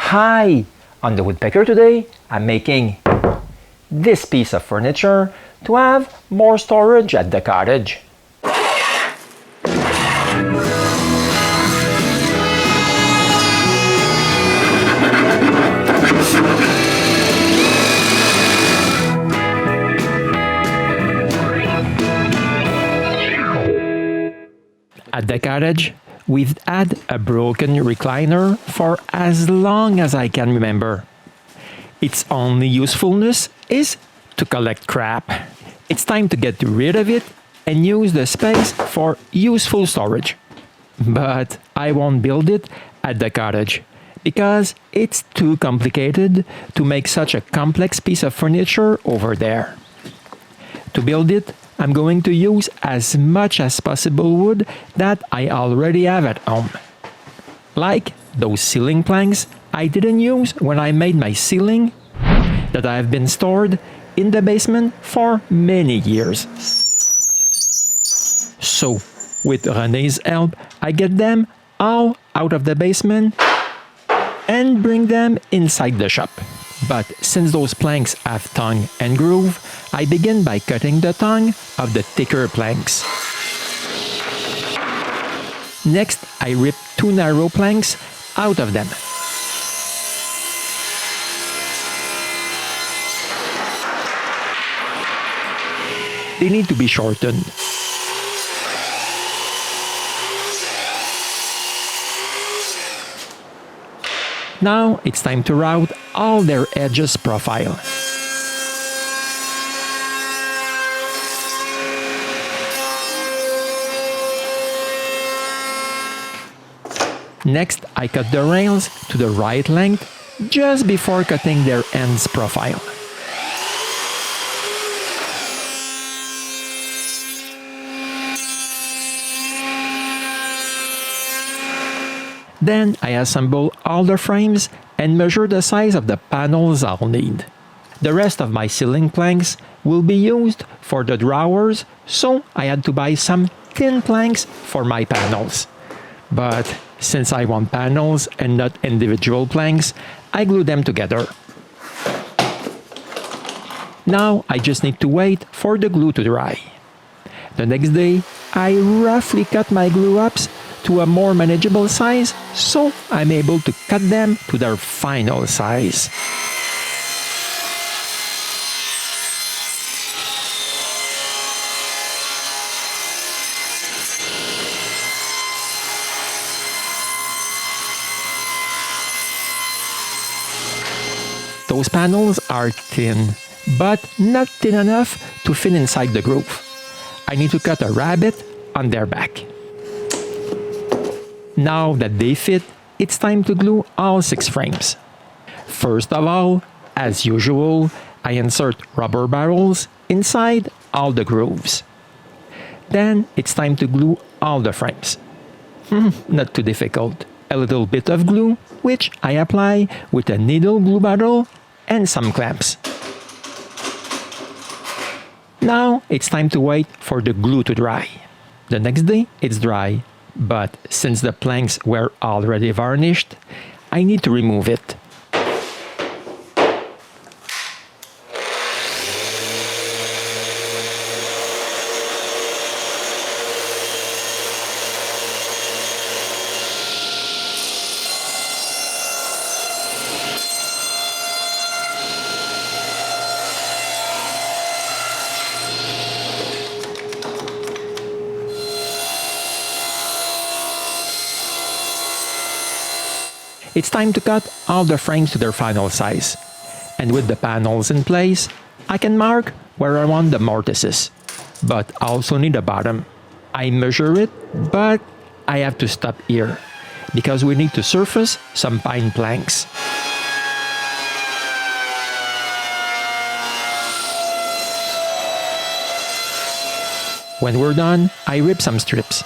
Hi! On the Woodpecker today, I'm making this piece of furniture to have more storage at the cottage. At the cottage, we've had a broken recliner for as long as I can remember. Its only usefulness is to collect crap. It's time to get rid of it and use the space for useful storage. But I won't build it at the cottage because it's too complicated to make such a complex piece of furniture over there. To build it, I'm going to use as much as possible wood that I already have at home. Like those ceiling planks I didn't use when I made my ceiling that have been stored in the basement for many years. So, with René's help, I get them all out of the basement and bring them inside the shop. But since those planks have tongue and groove, I begin by cutting the tongue of the thicker planks. Next, I rip two narrow planks out of them. They need to be shortened. Now it's time to route all their edges profile. Next, I cut the rails to the right length just before cutting their ends profile. Then I assemble all the frames and measure the size of the panels I'll need. The rest of my ceiling planks will be used for the drawers, so I had to buy some thin planks for my panels. But since I want panels and not individual planks, I glue them together. Now I just need to wait for the glue to dry. The next day, I roughly cut my glue ups to a more manageable size, so I'm able to cut them to their final size. Those panels are thin, but not thin enough to fit inside the groove. I need to cut a rabbet on their back. Now that they fit, it's time to glue all 6 frames. First of all, as usual, I insert rubber barrels inside all the grooves. Then it's time to glue all the frames. Not too difficult. A little bit of glue, which I apply with a needle glue bottle and some clamps. Now it's time to wait for the glue to dry. The next day it's dry, but since the planks were already varnished, I need to remove it. It's time to cut all the frames to their final size. And with the panels in place, I can mark where I want the mortises, but I also need a bottom. I measure it, but I have to stop here because we need to surface some pine planks. When we're done, I rip some strips.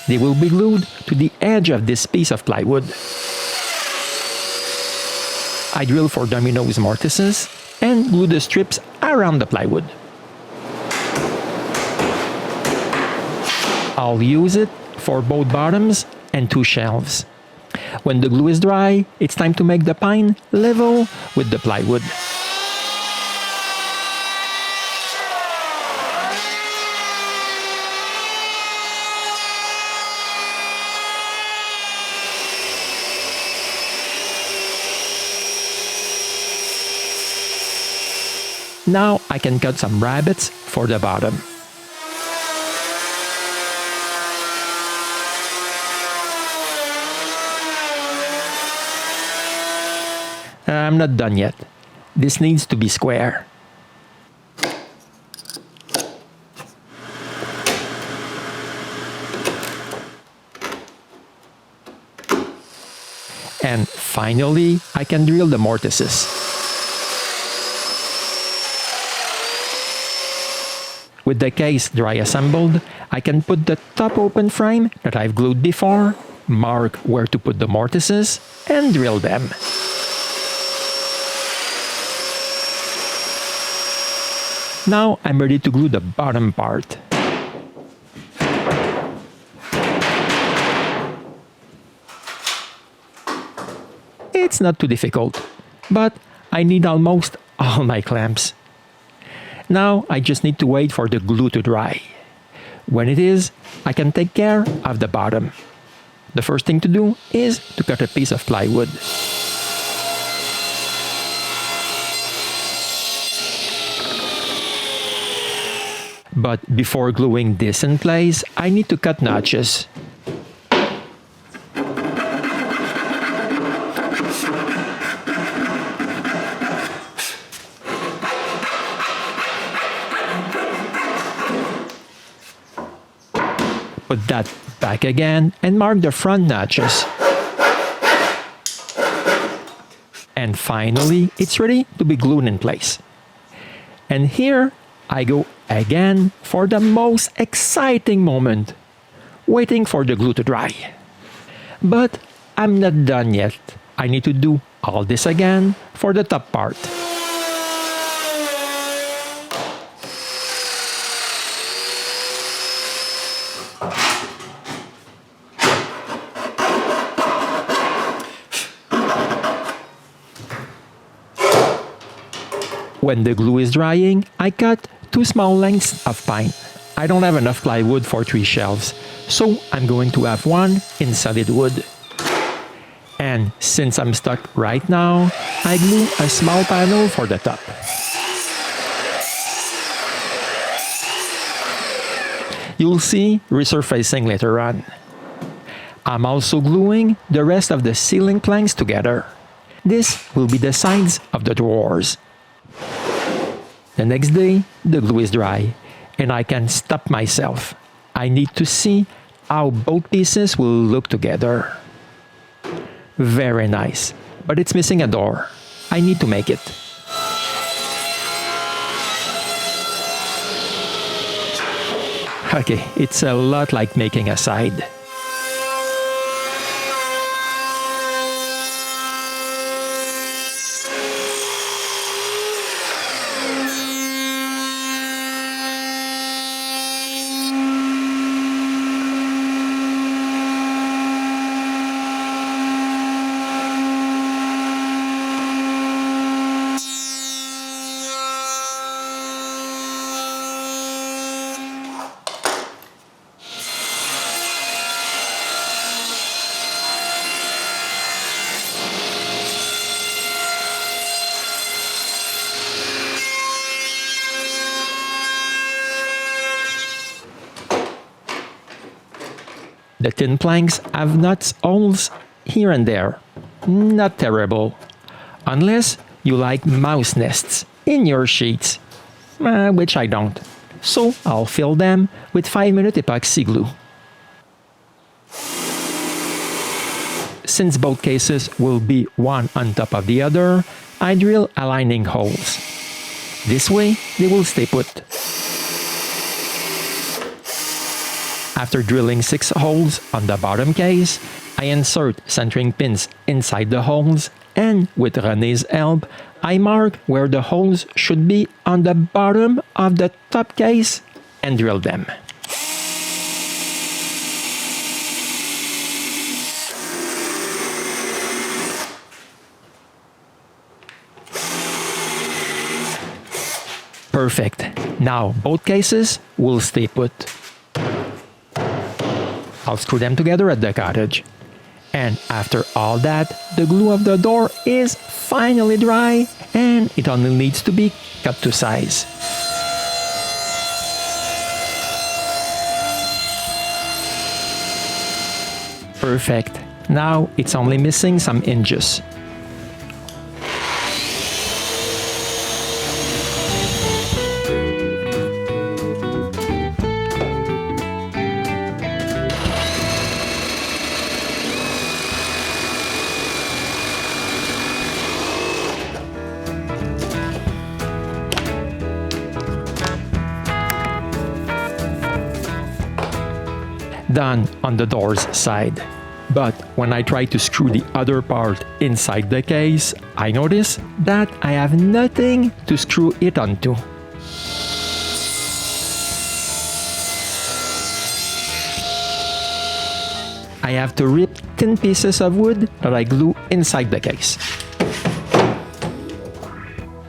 They will be glued to the edge of this piece of plywood. I drill for dominoes mortises and glue the strips around the plywood. I'll use it for both bottoms and 2 shelves. When the glue is dry, it's time to make the pine level with the plywood. Now I can cut some rabbets for the bottom. I'm not done yet. This needs to be square. And finally, I can drill the mortises. With the case dry assembled, I can put the top open frame that I've glued before, mark where to put the mortises, and drill them. Now I'm ready to glue the bottom part. It's not too difficult, but I need almost all my clamps. Now I just need to wait for the glue to dry. When it is, I can take care of the bottom. The first thing to do is to cut a piece of plywood. But before gluing this in place, I need to cut notches. Put that back again and mark the front notches. And finally, it's ready to be glued in place. And here I go again for the most exciting moment, waiting for the glue to dry. But I'm not done yet. I need to do all this again for the top part. When the glue is drying, I cut 2 small lengths of pine. I don't have enough plywood for 3 shelves, so I'm going to have one in solid wood. And since I'm stuck right now, I glue a small panel for the top. You'll see resurfacing later on. I'm also gluing the rest of the ceiling planks together. This will be the sides of the drawers. The next day, the glue is dry, and I can stop myself. I need to see how both pieces will look together. Very nice, but it's missing a door. I need to make it. Okay, it's a lot like making a side. The thin planks have nuts holes here and there. Not terrible. Unless you like mouse nests in your sheets, which I don't. So I'll fill them with 5-minute epoxy glue. Since both cases will be one on top of the other, I drill aligning holes. This way, they will stay put. After drilling 6 holes on the bottom case, I insert centering pins inside the holes, and with René's help, I mark where the holes should be on the bottom of the top case and drill them. Perfect. Now both cases will stay put. I'll screw them together at the cottage. And after all that, the glue of the door is finally dry and it only needs to be cut to size. Perfect. Now it's only missing some hinges. Done on the door's side. But when I try to screw the other part inside the case, I notice that I have nothing to screw it onto. I have to rip thin pieces of wood that I glue inside the case.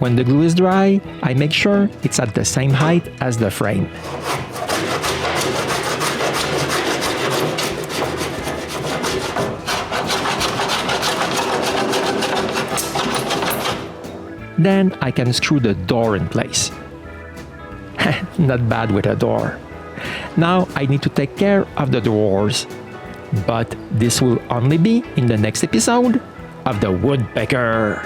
When the glue is dry, I make sure it's at the same height as the frame. Then I can screw the door in place. Not bad with a door. Now I need to take care of the drawers. But this will only be in the next episode of the Woodpecker.